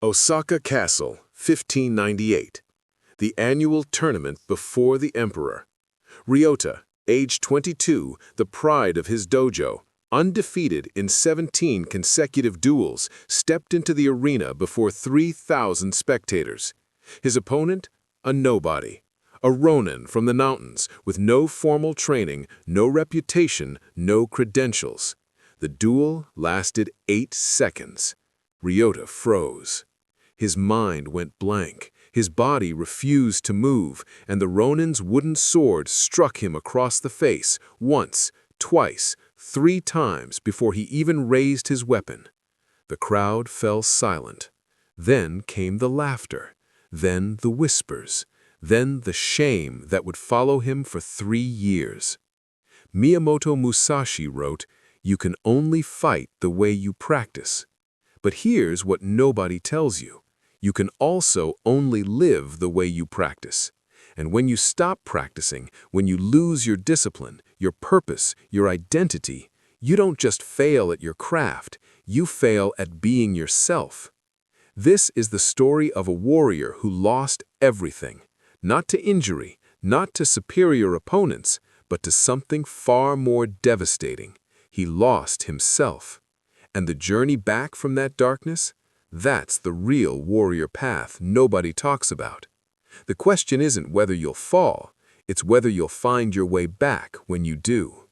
Osaka Castle, 1598. The annual tournament before the emperor. Ryota, age 22, the pride of his dojo, undefeated in 17 consecutive duels, stepped into the arena before 3,000 spectators. His opponent? A nobody. A ronin from the mountains, with no formal training, no reputation, no credentials. The duel lasted 8 seconds. Ryota froze. His mind went blank, his body refused to move, and the ronin's wooden sword struck him across the face, once, twice, 3 times before he even raised his weapon. The crowd fell silent. Then came the laughter, then the whispers, then the shame that would follow him for 3 years. Miyamoto Musashi wrote, "You can only fight the way you practice." But here's what nobody tells you. You can also only live the way you practice. And when you stop practicing, when you lose your discipline, your purpose, your identity, you don't just fail at your craft, you fail at being yourself. This is the story of a warrior who lost everything, not to injury, not to superior opponents, but to something far more devastating. He lost himself. And the journey back from that darkness? That's the real warrior path nobody talks about. The question isn't whether you'll fall, it's whether you'll find your way back when you do.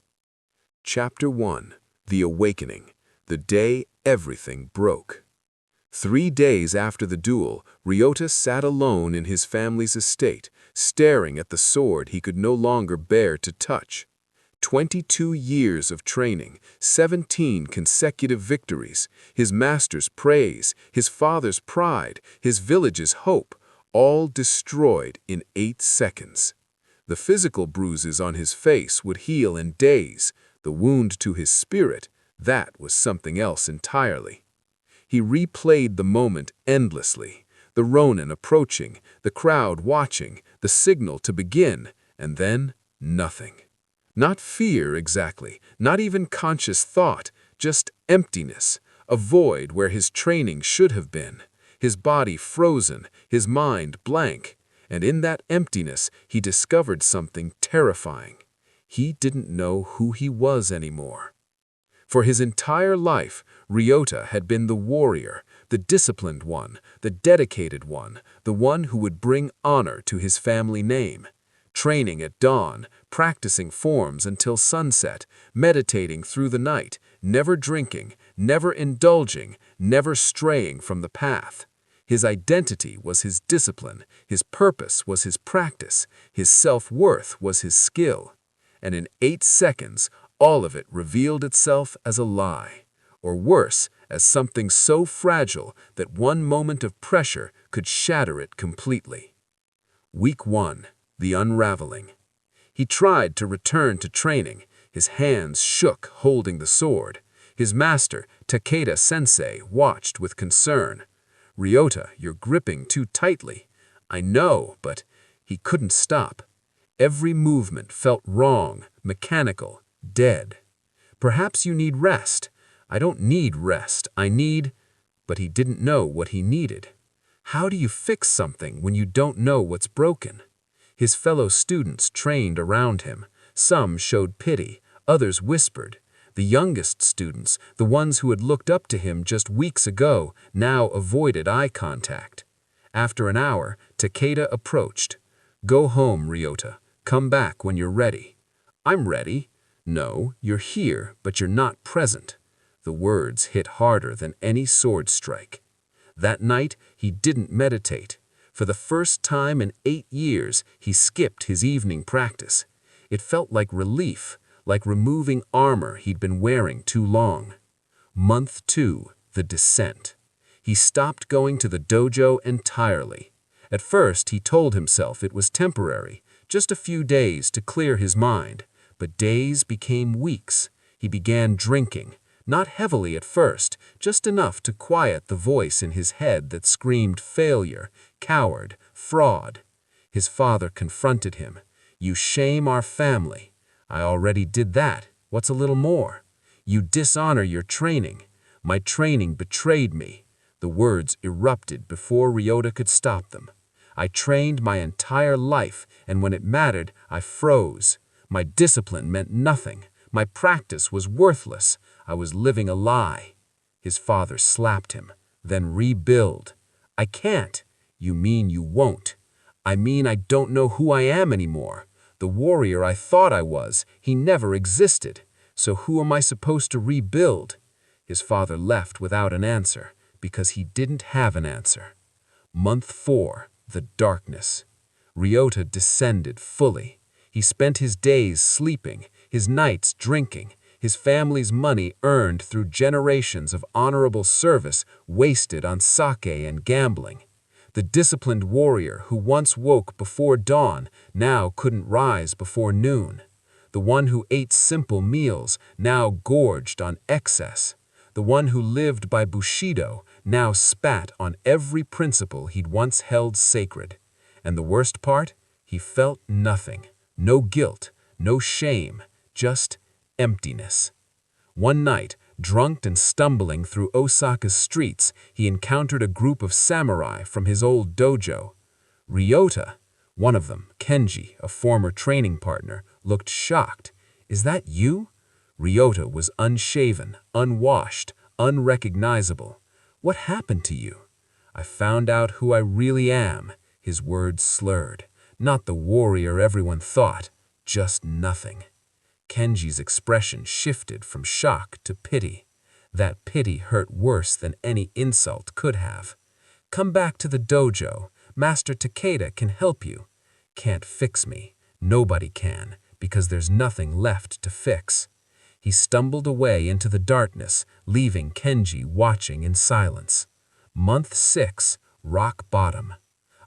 Chapter 1. The Awakening. The day everything broke. 3 days after the duel, Ryota sat alone in his family's estate, staring at the sword he could no longer bear to touch. 22 years of training, 17 consecutive victories, his master's praise, his father's pride, his village's hope, all destroyed in 8 seconds. The physical bruises on his face would heal in days. The wound to his spirit, that was something else entirely. He replayed the moment endlessly, the ronin approaching, the crowd watching, the signal to begin, and then nothing. Not fear exactly, not even conscious thought, just emptiness, a void where his training should have been, his body frozen, his mind blank, and in that emptiness he discovered something terrifying. He didn't know who he was anymore. For his entire life, Ryota had been the warrior, the disciplined one, the dedicated one, the one who would bring honor to his family name. Training at dawn, practicing forms until sunset, meditating through the night, never drinking, never indulging, never straying from the path. His identity was his discipline, his purpose was his practice, his self-worth was his skill. And in 8 seconds, all of it revealed itself as a lie, or worse, as something so fragile that one moment of pressure could shatter it completely. Week 1. The unraveling. He tried to return to training. His hands shook holding the sword. His master, Takeda Sensei, watched with concern. "Ryota, you're gripping too tightly." "I know, but..." He couldn't stop. Every movement felt wrong, mechanical, dead. "Perhaps you need rest." "I don't need rest, I need..." But he didn't know what he needed. How do you fix something when you don't know what's broken? His fellow students trained around him. Some showed pity, others whispered. The youngest students, the ones who had looked up to him just weeks ago, now avoided eye contact. After an hour, Takeda approached. "Go home, Ryota. Come back when you're ready." "I'm ready." "No, you're here, but you're not present." The words hit harder than any sword strike. That night, he didn't meditate. For the first time in 8 years, he skipped his evening practice. It felt like relief, like removing armor he'd been wearing too long. Month 2, the descent. He stopped going to the dojo entirely. At first, he told himself it was temporary, just a few days to clear his mind. But days became weeks. He began drinking. Not heavily at first, just enough to quiet the voice in his head that screamed failure, coward, fraud. His father confronted him. "You shame our family." "I already did that. What's a little more?" "You dishonor your training." "My training betrayed me." The The words erupted before Ryota could stop them. I trained my entire life, and when it mattered, I froze. My discipline meant nothing. My practice was worthless. I was living a lie. His father slapped him. Then rebuild. I can't. You mean you won't. I mean I don't know who I am anymore. The warrior I thought I was, he never existed. So who am I supposed to rebuild? His father left without an answer, because he didn't have an answer. Month 4, the darkness. Ryota descended fully. He spent his days sleeping, his nights drinking, his family's money earned through generations of honorable service wasted on sake and gambling. The disciplined warrior who once woke before dawn now couldn't rise before noon. The one who ate simple meals now gorged on excess. The one who lived by Bushido now spat on every principle he'd once held sacred. And the worst part? He felt nothing. No guilt, no shame, just emptiness. One night, drunk and stumbling through Osaka's streets, he encountered a group of samurai from his old dojo. Ryota, one of them, Kenji, a former training partner, looked shocked. "Is that you?" Ryota was unshaven, unwashed, unrecognizable. "What happened to you?" "I found out who I really am," his words slurred. "Not the warrior everyone thought, just nothing." Kenji's expression shifted from shock to pity. That pity hurt worse than any insult could have. "Come back to the dojo. Master Takeda can help you." "Can't fix me. Nobody can, because there's nothing left to fix." He stumbled away into the darkness, leaving Kenji watching in silence. Month 6, rock bottom.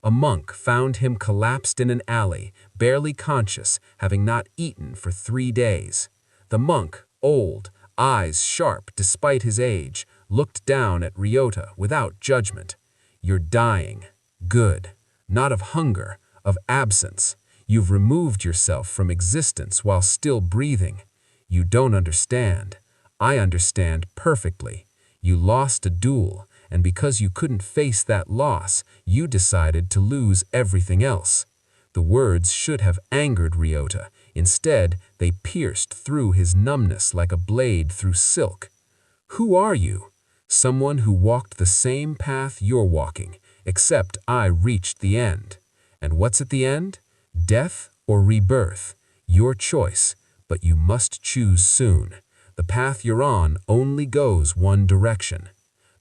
A monk found him collapsed in an alley, barely conscious, having not eaten for 3 days. The monk, old, eyes sharp despite his age, looked down at Ryota without judgment. "You're dying. Good. Not of hunger, of absence. You've removed yourself from existence while still breathing. You don't understand. I understand perfectly. You lost a duel, and because you couldn't face that loss, you decided to lose everything else." The words should have angered Ryota. Instead, they pierced through his numbness like a blade through silk. "Who are you?" "Someone who walked the same path you're walking, except I reached the end." "And what's at the end? Death or rebirth? Your choice, but you must choose soon. The path you're on only goes one direction."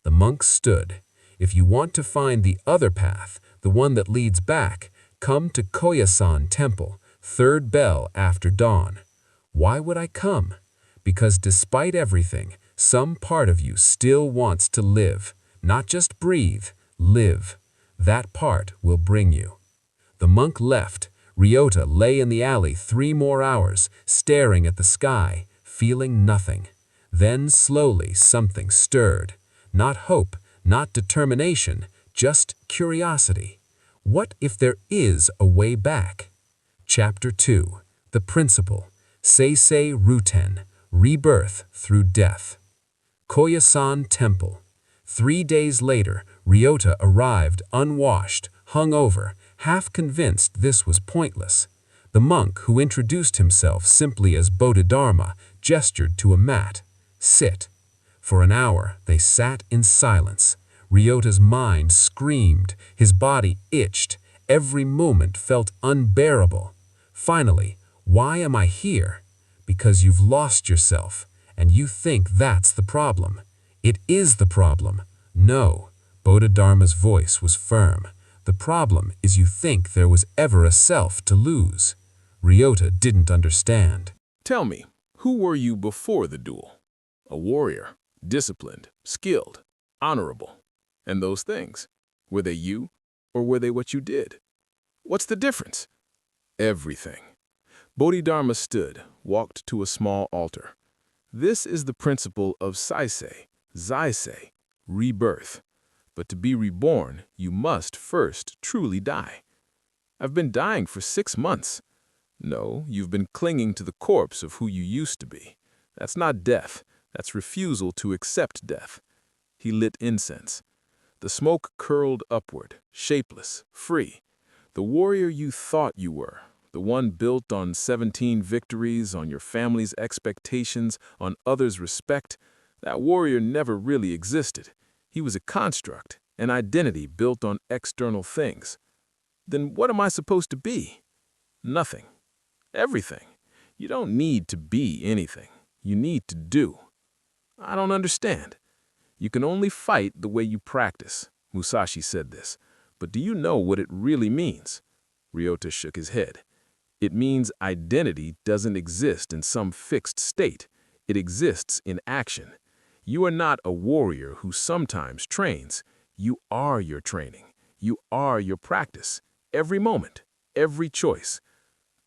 The monk stood. "If you want to find the other path, the one that leads back, come to Koyasan Temple, 3rd bell after dawn." "Why would I come?" "Because despite everything, some part of you still wants to live. Not just breathe, live. That part will bring you." The monk left. Ryota lay in the alley 3 more hours, staring at the sky, feeling nothing. Then slowly something stirred. Not hope, not determination, just curiosity. What if there is a way back? Chapter 2. The Principle. Saisei Ruten. Rebirth through Death. Koyasan Temple. 3 days later, Ryota arrived unwashed, hungover, half convinced this was pointless. The monk, who introduced himself simply as Bodhidharma, gestured to a mat. "Sit." For an hour, they sat in silence. Ryota's mind screamed, his body itched, every moment felt unbearable. Finally, "Why am I here?" "Because you've lost yourself, and you think that's the problem." "It is the problem." "No." Bodhidharma's voice was firm. "The problem is you think there was ever a self to lose." Ryota didn't understand. Tell me, who were you before the duel? A warrior, disciplined, skilled, honorable. And those things, were they you, or were they what you did? What's the difference? Everything. Bodhidharma stood, walked to a small altar. This is the principle of Saisei, Saisei, rebirth. But to be reborn, you must first truly die. I've been dying for 6 months. No, you've been clinging to the corpse of who you used to be. That's not death. That's refusal to accept death. He lit incense. The smoke curled upward, shapeless, free. The warrior you thought you were, the one built on 17 victories, on your family's expectations, on others' respect, that warrior never really existed. He was a construct, an identity built on external things. Then what am I supposed to be? Nothing. Everything. You don't need to be anything. You need to do. I don't understand. You can only fight the way you practice. Musashi said this. But do you know what it really means? Ryota shook his head. It means identity doesn't exist in some fixed state. It exists in action. You are not a warrior who sometimes trains. You are your training. You are your practice. Every moment, every choice.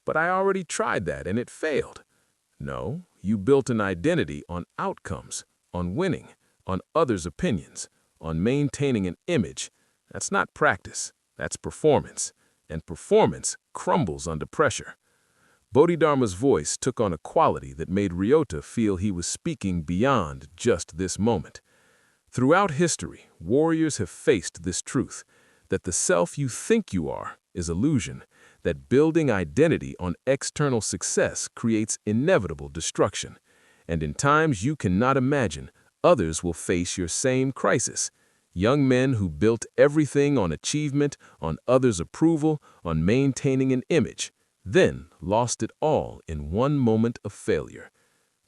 But I already tried that and it failed. No, you built an identity on outcomes, on winning, on others' opinions, on maintaining an image. That's not practice, that's performance. And performance crumbles under pressure. Bodhidharma's voice took on a quality that made Ryota feel he was speaking beyond just this moment. Throughout history, warriors have faced this truth, that the self you think you are is illusion, that building identity on external success creates inevitable destruction. And in times you cannot imagine, others will face your same crisis. Young men who built everything on achievement, on others' approval, on maintaining an image, then lost it all in one moment of failure.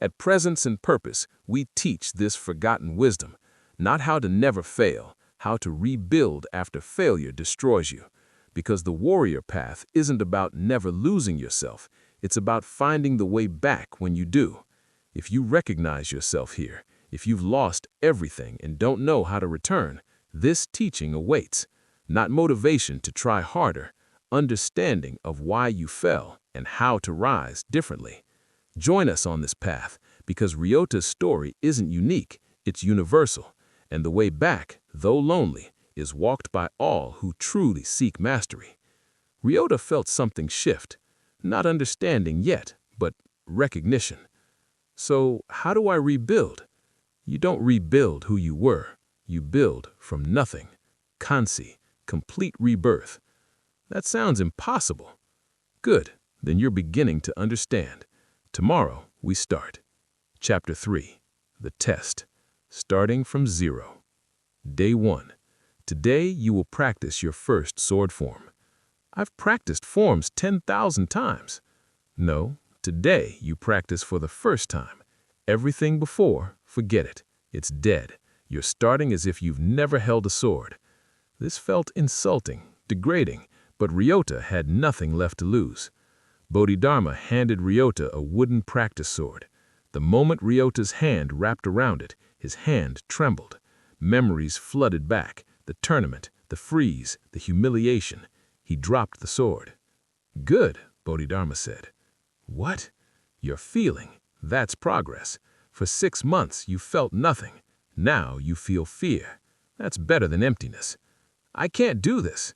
At Presence and Purpose, we teach this forgotten wisdom, not how to never fail, how to rebuild after failure destroys you. Because the warrior path isn't about never losing yourself, it's about finding the way back when you do. If you recognize yourself here, if you've lost everything and don't know how to return, this teaching awaits. Not motivation to try harder, understanding of why you fell and how to rise differently. Join us on this path, because Ryota's story isn't unique, it's universal, and the way back, though lonely, is walked by all who truly seek mastery. Ryota felt something shift, not understanding yet, but recognition. So how do I rebuild? You don't rebuild who you were, you build from nothing. Kansi, complete rebirth. That sounds impossible. Good, then you're beginning to understand. Tomorrow, we start. Chapter 3, The Test, starting from 0. Day 1. Today, you will practice your first sword form. I've practiced forms 10,000 times. No, today you practice for the first time. Everything before, forget it. It's dead. You're starting as if you've never held a sword. This felt insulting, degrading, but Ryota had nothing left to lose. Bodhidharma handed Ryota a wooden practice sword. The moment Ryota's hand wrapped around it, his hand trembled. Memories flooded back, the tournament, the freeze, the humiliation. He dropped the sword. Good, Bodhidharma said. What? You're feeling. That's progress. For 6 months you felt nothing. Now you feel fear. That's better than emptiness. I can't do this.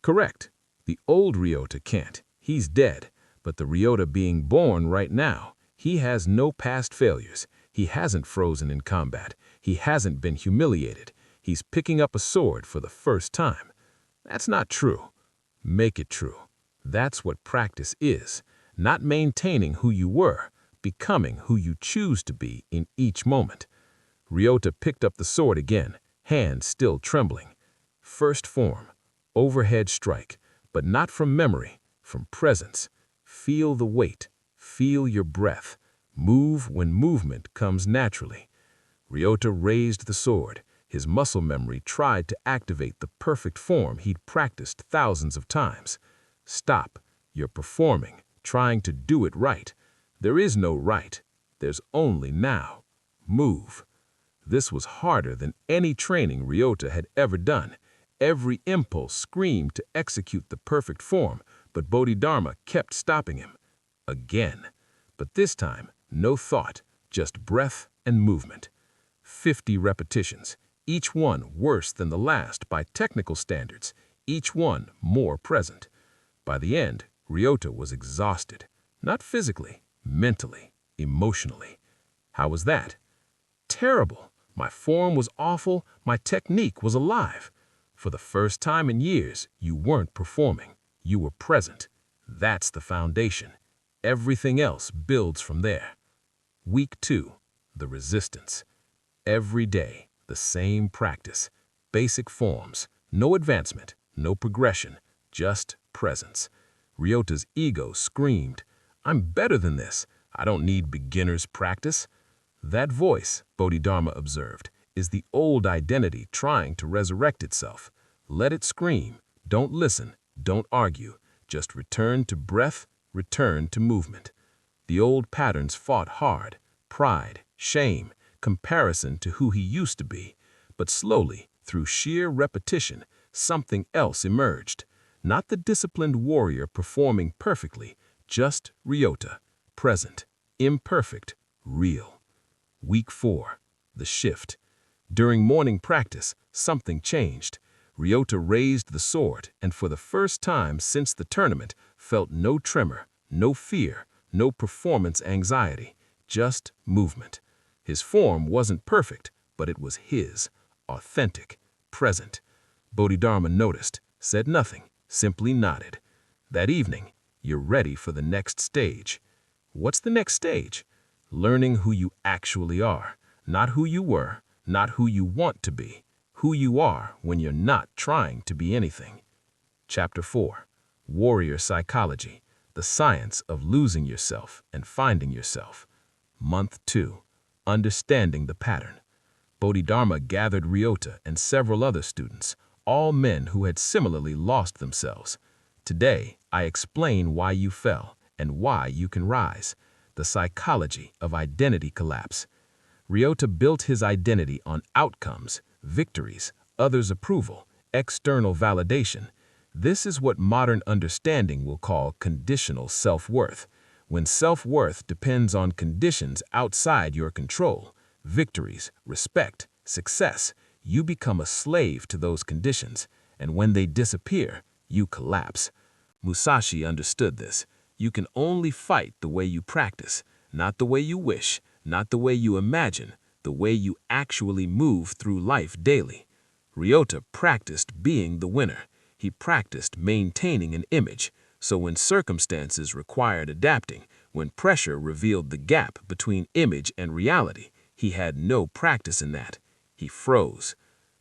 Correct. The old Ryota can't. He's dead. But the Ryota being born right now, he has no past failures. He hasn't frozen in combat. He hasn't been humiliated. He's picking up a sword for the first time. That's not true. Make it true. That's what practice is. Not maintaining who you were, becoming who you choose to be in each moment. Ryota picked up the sword again, hand still trembling. First form, overhead strike, but not from memory, from presence. Feel the weight, feel your breath. Move when movement comes naturally. Ryota raised the sword. His muscle memory tried to activate the perfect form he'd practiced thousands of times. Stop. You're performing, trying to do it right. There is no right. There's only now. Move. This was harder than any training Ryota had ever done. Every impulse screamed to execute the perfect form, but Bodhidharma kept stopping him. Again. But this time, no thought, just breath and movement. 50 repetitions, each one worse than the last by technical standards, each one more present. By the end, Ryota was exhausted, not physically, mentally, emotionally. How was that? Terrible. My form was awful, my technique was alive. For the first time in years, you weren't performing, you were present. That's the foundation. Everything else builds from there. Week 2, the resistance. Every day, the same practice. Basic forms, no advancement, no progression, just presence. Ryota's ego screamed, "I'm better than this. I don't need beginner's practice." That voice, Bodhidharma observed, is the old identity trying to resurrect itself. Let it scream. Don't listen. Don't argue. Just return to breath, return to movement. The old patterns fought hard. Pride, shame, comparison to who he used to be. But slowly, through sheer repetition, something else emerged. Not the disciplined warrior performing perfectly, just Ryota, present, imperfect, real. Week 4, the shift. During morning practice, something changed. Ryota raised the sword and for the first time since the tournament felt no tremor, no fear, no performance anxiety, just movement. His form wasn't perfect, but it was his, authentic, present. Bodhidharma noticed, said nothing, simply nodded. That evening, you're ready for the next stage. What's the next stage? Learning who you actually are, not who you were, not who you want to be, who you are when you're not trying to be anything. Chapter 4, Warrior Psychology, the science of losing yourself and finding yourself. Month 2, Understanding the pattern. Bodhidharma gathered Ryota and several other students, all men who had similarly lost themselves. Today, I explain why you fell and why you can rise. The psychology of identity collapse. Ryota built his identity on outcomes, victories, others' approval, external validation. This is what modern understanding will call conditional self-worth. When self-worth depends on conditions outside your control, victories, respect, success, you become a slave to those conditions, and when they disappear, you collapse. Musashi understood this. You can only fight the way you practice, not the way you wish, not the way you imagine, the way you actually move through life daily. Ryota practiced being the winner. He practiced maintaining an image, so when circumstances required adapting, when pressure revealed the gap between image and reality, he had no practice in that. He froze.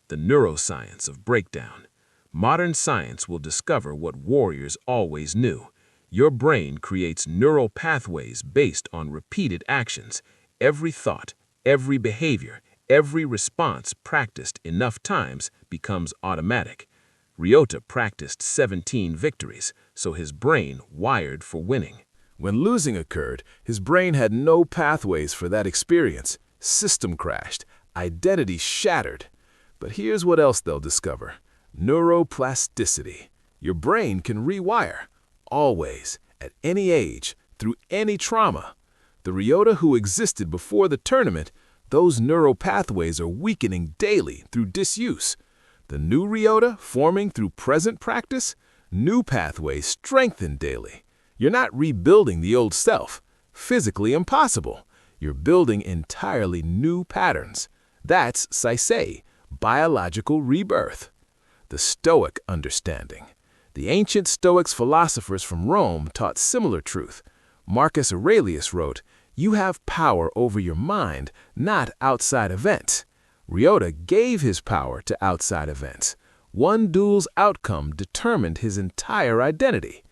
The neuroscience of breakdown. Modern science will discover what warriors always knew. Your brain creates neural pathways based on repeated actions. Every thought, every behavior, every response practiced enough times becomes automatic. Ryota practiced 17 victories, so his brain wired for winning. When losing occurred, his brain had no pathways for that experience. System crashed, identity shattered. But here's what else they'll discover. Neuroplasticity. Your brain can rewire. Always, at any age, through any trauma. The Ryota who existed before the tournament, those neural pathways are weakening daily through disuse. The new Ryota forming through present practice, new pathways strengthen daily. You're not rebuilding the old self. Physically impossible. You're building entirely new patterns. That's Saisei, biological rebirth. The Stoic understanding. The ancient Stoics philosophers from Rome taught similar truth. Marcus Aurelius wrote, "You have power over your mind, not outside events." Ryota gave his power to outside events. One duel's outcome determined his entire identity.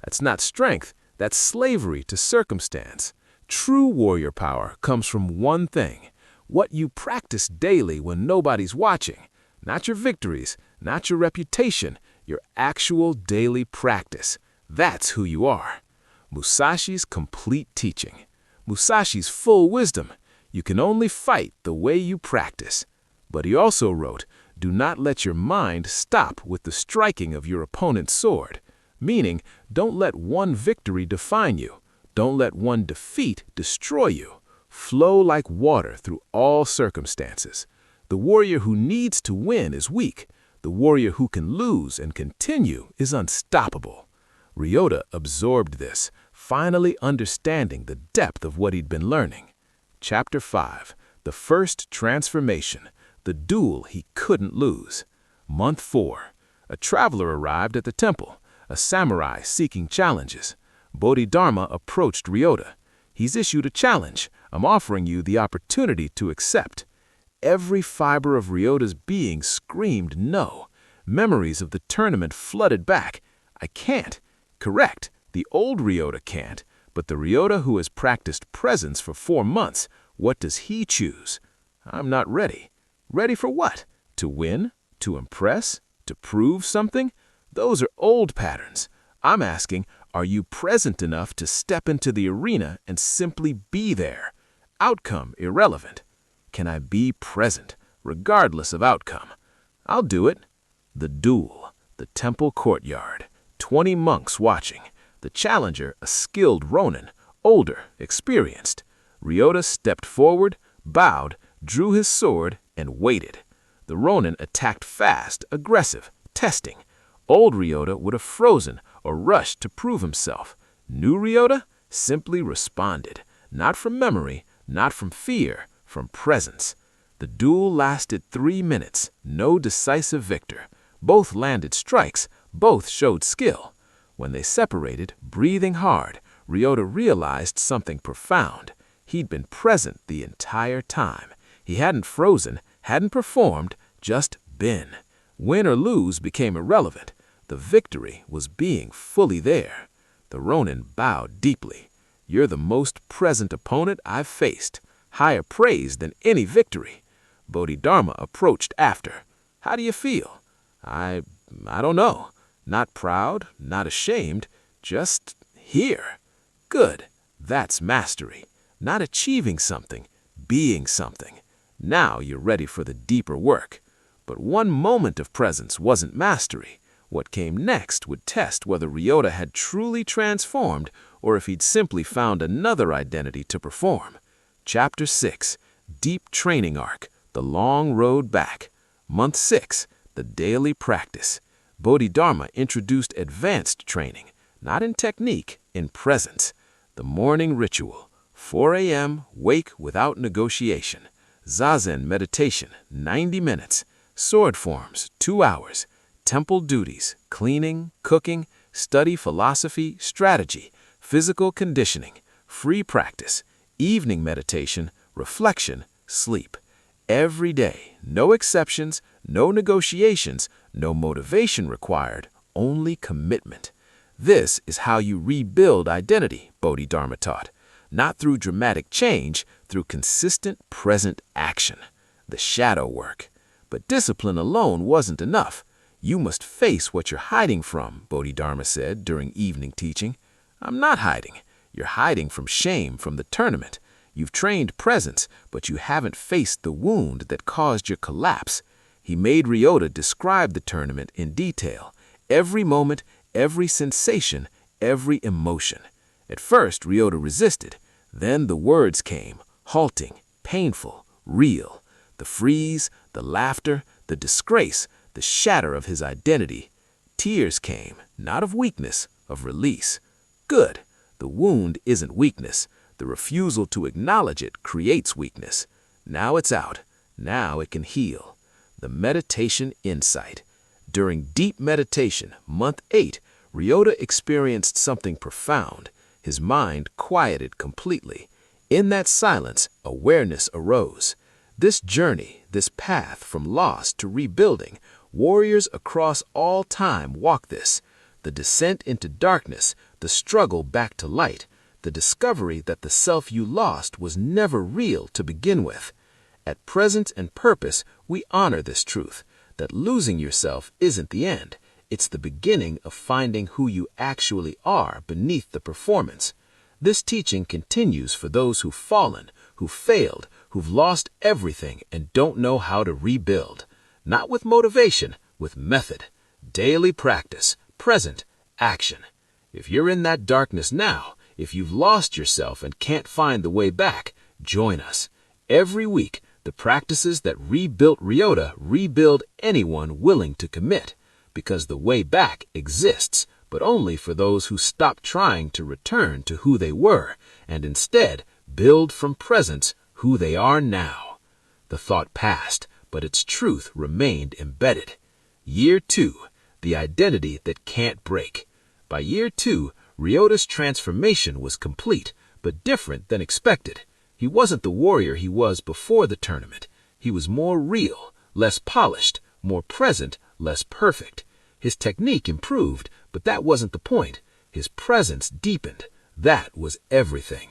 That's not strength, that's slavery to circumstance. True warrior power comes from one thing, what you practice daily when nobody's watching. Not your victories, not your reputation, your actual daily practice. That's who you are. Musashi's complete teaching. Musashi's full wisdom. You can only fight the way you practice. But he also wrote, do not let your mind stop with the striking of your opponent's sword. Meaning, don't let one victory define you. Don't let one defeat destroy you. Flow like water through all circumstances. The warrior who needs to win is weak. The warrior who can lose and continue is unstoppable. Ryota absorbed this, finally understanding the depth of what he'd been learning. Chapter 5, The first transformation, the duel he couldn't lose. Month 4. A traveler arrived at the temple, a samurai seeking challenges. Bodhidharma approached Ryota. He's issued a challenge. I'm offering you the opportunity to accept. Every fiber of Ryota's being screamed no. Memories of the tournament flooded back. I can't. Correct, the old Ryota can't, but the Ryota who has practiced presence for 4 months, what does he choose? I'm not ready. Ready for what? To win? To impress? To prove something? Those are old patterns. I'm asking, are you present enough to step into the arena and simply be there? Outcome irrelevant. Can I be present, regardless of outcome? I'll do it. The duel, the temple courtyard, 20 monks watching. The challenger, a skilled ronin, older, experienced. Ryota stepped forward, bowed, drew his sword, and waited. The ronin attacked fast, aggressive, testing. Old Ryota would have frozen or rushed to prove himself. New Ryota simply responded, not from memory, not from fear, from presence. The duel lasted 3 minutes, no decisive victor. Both landed strikes, both showed skill. When they separated, breathing hard, Ryota realized something profound. He'd been present the entire time. He hadn't frozen, hadn't performed, just been. Win or lose became irrelevant. The victory was being fully there. The ronin bowed deeply. You're the most present opponent I've faced. Higher praise than any victory. Bodhidharma approached after. How do you feel? I don't know. Not proud, not ashamed, just here. Good. That's mastery. Not achieving something, being something. Now you're ready for the deeper work. But one moment of presence wasn't mastery. What came next would test whether Ryota had truly transformed or if he'd simply found another identity to perform. Chapter 6. Deep Training Arc. The Long Road Back. Month 6. The Daily Practice. Bodhidharma introduced advanced training, not in technique, in presence. The morning ritual. 4 a.m., wake without negotiation. Zazen meditation, 90 minutes. Sword forms, 2 hours. Temple duties, cleaning, cooking, study philosophy, strategy, physical conditioning, free practice, evening meditation, reflection, sleep. Every day, no exceptions, no negotiations, no motivation required, only commitment. This is how you rebuild identity, Bodhidharma taught. Not through dramatic change, through consistent present action. The shadow work. But discipline alone wasn't enough. You must face what you're hiding from, Bodhidharma said during evening teaching. I'm not hiding. You're hiding from shame from the tournament. You've trained presence, but you haven't faced the wound that caused your collapse. He made Ryota describe the tournament in detail. Every moment, every sensation, every emotion. At first, Ryota resisted. Then the words came, halting, painful, real. The freeze, the laughter, the disgrace, the shatter of his identity. Tears came, not of weakness, of release. Good. The wound isn't weakness. The refusal to acknowledge it creates weakness. Now it's out. Now it can heal. The meditation insight. During deep meditation, month 8, Ryota experienced something profound. His mind quieted completely. In that silence, awareness arose. This journey, this path from loss to rebuilding, warriors across all time walk this. The descent into darkness, the struggle back to light, the discovery that the self you lost was never real to begin with. At Presence and Purpose, we honor this truth, that losing yourself isn't the end. It's the beginning of finding who you actually are beneath the performance. This teaching continues for those who've fallen, who've failed, who've lost everything and don't know how to rebuild. Not with motivation, with method. Daily practice, present, action. If you're in that darkness now, if you've lost yourself and can't find the way back, join us. Every week, the practices that rebuilt Ryota rebuild anyone willing to commit, because the way back exists, but only for those who stop trying to return to who they were and instead build from presence who they are now. The thought passed, but its truth remained embedded. Year 2, the identity that can't break. By year 2, Ryota's transformation was complete, but different than expected. He wasn't the warrior he was before the tournament. He was more real, less polished, more present, less perfect. His technique improved, but that wasn't the point. His presence deepened. That was everything.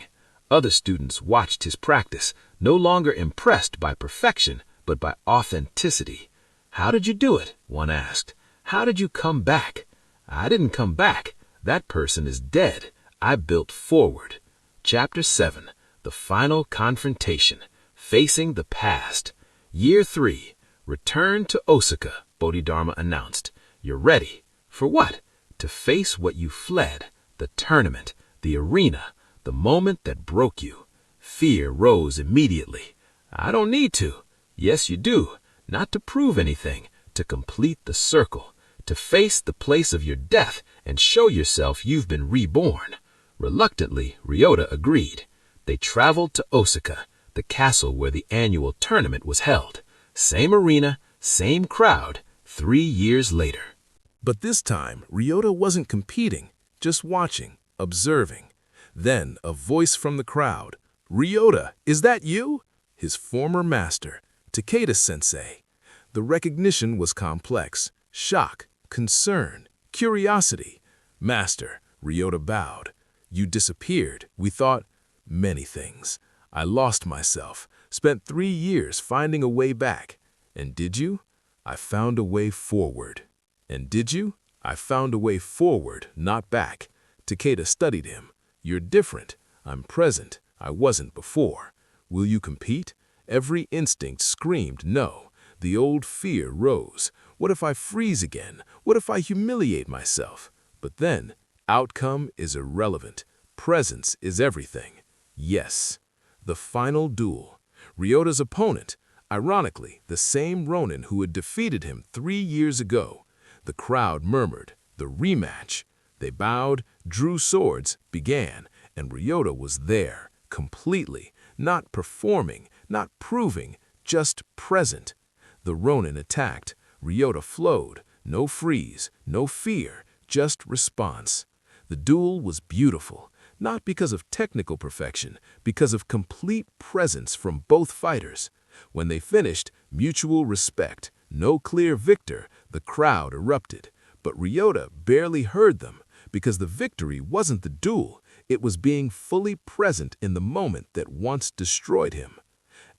Other students watched his practice, no longer impressed by perfection, but by authenticity. "How did you do it?" one asked. "How did you come back?" "I didn't come back. That person is dead. I built forward." Chapter 7. The Final Confrontation. Facing the Past. Year 3. Return to Osaka, Bodhidharma announced. "You're ready." "For what?" "To face what you fled. The tournament. The arena. The moment that broke you." Fear rose immediately. "I don't need to." "Yes, you do. Not to prove anything. To complete the circle. To face the place of your death and show yourself you've been reborn." Reluctantly, Ryota agreed. They traveled to Osaka, the castle where the annual tournament was held. Same arena, same crowd, 3 years later. But this time, Ryota wasn't competing, just watching, observing. Then, a voice from the crowd. "Ryota, is that you?" His former master, Takeda-sensei. The recognition was complex. Shock, concern, curiosity. "Master," Ryota bowed. "You disappeared. We thought many things. I lost myself, spent 3 years finding a way back. And did you? I found a way forward." "And did you?" "I found a way forward, not back." Takeda studied him. "You're different. I'm present. I wasn't before. Will you compete?" Every instinct screamed no. The old fear rose. What if I freeze again? What if I humiliate myself? But then, outcome is irrelevant. Presence is everything. Yes. The final duel. Ryota's opponent, ironically, the same Ronin who had defeated him 3 years ago. The crowd murmured, "The rematch." They bowed, drew swords, began, and Ryota was there, completely, not performing, not proving, just present. The Ronin attacked. Ryota flowed. No freeze, no fear, just response. The duel was beautiful, not because of technical perfection, because of complete presence from both fighters. When they finished, mutual respect, no clear victor, the crowd erupted. But Ryota barely heard them, because the victory wasn't the duel, it was being fully present in the moment that once destroyed him.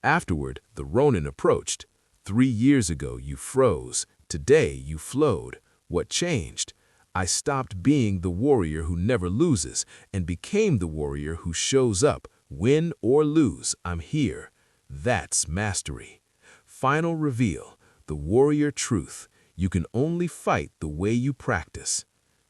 Afterward, the Ronin approached. 3 years ago you froze, today you flowed. What changed? I stopped being the warrior who never loses and became the warrior who shows up, win or lose, I'm here. That's mastery. Final reveal, the warrior truth. You can only fight the way you practice.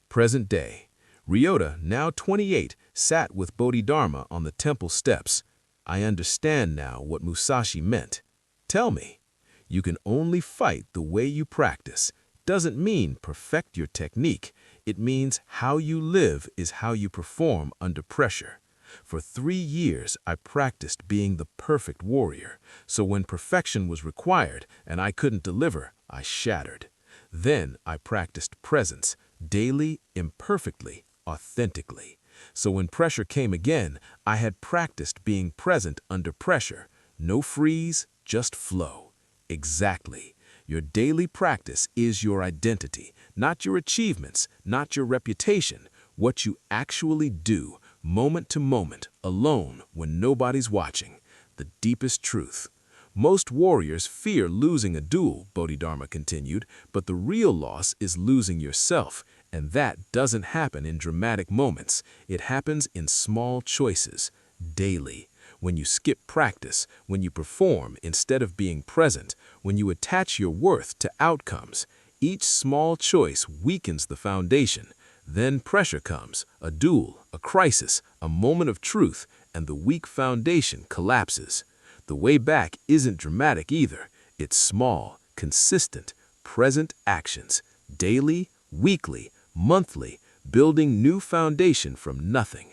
Present day. Ryota, now 28, sat with Bodhidharma on the temple steps. I understand now what Musashi meant. Tell me. You can only fight the way you practice. Doesn't mean perfect your technique. It means how you live is how you perform under pressure. For 3 years, I practiced being the perfect warrior. So when perfection was required and I couldn't deliver, I shattered. Then I practiced presence, daily, imperfectly, authentically. So when pressure came again, I had practiced being present under pressure. No freeze, just flow. Exactly. Your daily practice is your identity, not your achievements, not your reputation, what you actually do, moment to moment, alone, when nobody's watching. The deepest truth. Most warriors fear losing a duel, Bodhidharma continued, but the real loss is losing yourself, and that doesn't happen in dramatic moments. It happens in small choices, daily. When you skip practice, when you perform instead of being present, when you attach your worth to outcomes, each small choice weakens the foundation. Then pressure comes, a duel, a crisis, a moment of truth, and the weak foundation collapses. The way back isn't dramatic either. It's small, consistent, present actions, daily, weekly, monthly, building new foundation from nothing.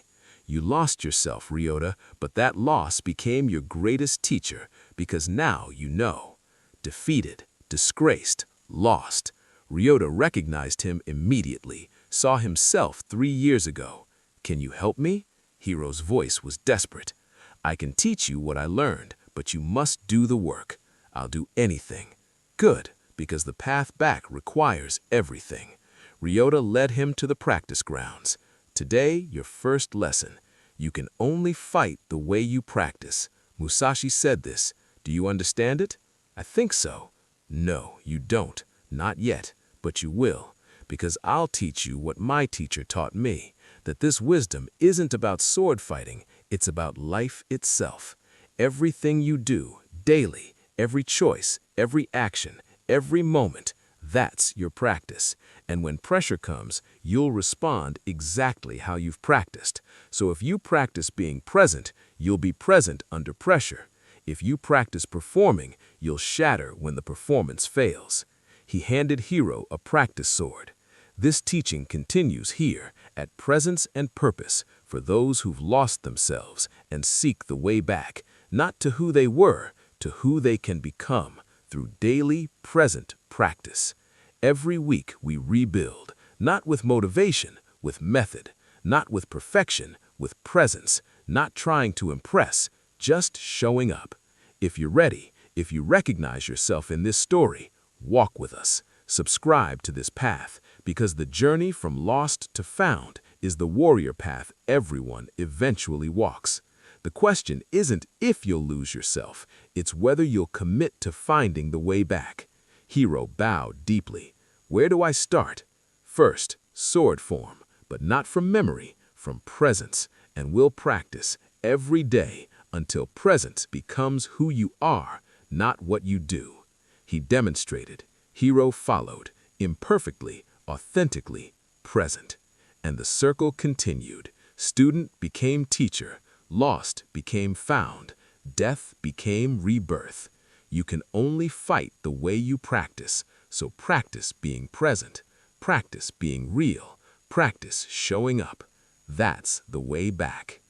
You lost yourself, Ryota, but that loss became your greatest teacher, because now you know. Defeated, disgraced, lost. Ryota recognized him immediately, saw himself 3 years ago. "Can you help me?" Hiro's voice was desperate. "I can teach you what I learned, but you must do the work." "I'll do anything." "Good, because the path back requires everything." Ryota led him to the practice grounds. "Today, your first lesson. You can only fight the way you practice." Musashi said this. "Do you understand it?" "I think so." "No, you don't. Not yet, but you will. Because I'll teach you what my teacher taught me, that this wisdom isn't about sword fighting, it's about life itself. Everything you do, daily, every choice, every action, every moment, that's your practice. And when pressure comes, you'll respond exactly how you've practiced. So if you practice being present, you'll be present under pressure. If you practice performing, you'll shatter when the performance fails." He handed Hiro a practice sword. This teaching continues here at Presence and Purpose for those who've lost themselves and seek the way back, not to who they were, to who they can become through daily, present practice. Every week we rebuild, not with motivation, with method, not with perfection, with presence, not trying to impress, just showing up. If you're ready, if you recognize yourself in this story, walk with us. Subscribe to this path, because the journey from lost to found is the warrior path everyone eventually walks. The question isn't if you'll lose yourself, it's whether you'll commit to finding the way back. Hiro bowed deeply. "Where do I start?" "First, sword form, but not from memory, from presence, and we'll practice every day until presence becomes who you are, not what you do." He demonstrated. Hiro followed, imperfectly, authentically, present. And the circle continued. Student became teacher, lost became found, death became rebirth. You can only fight the way you practice, so practice being present, practice being real, practice showing up. That's the way back.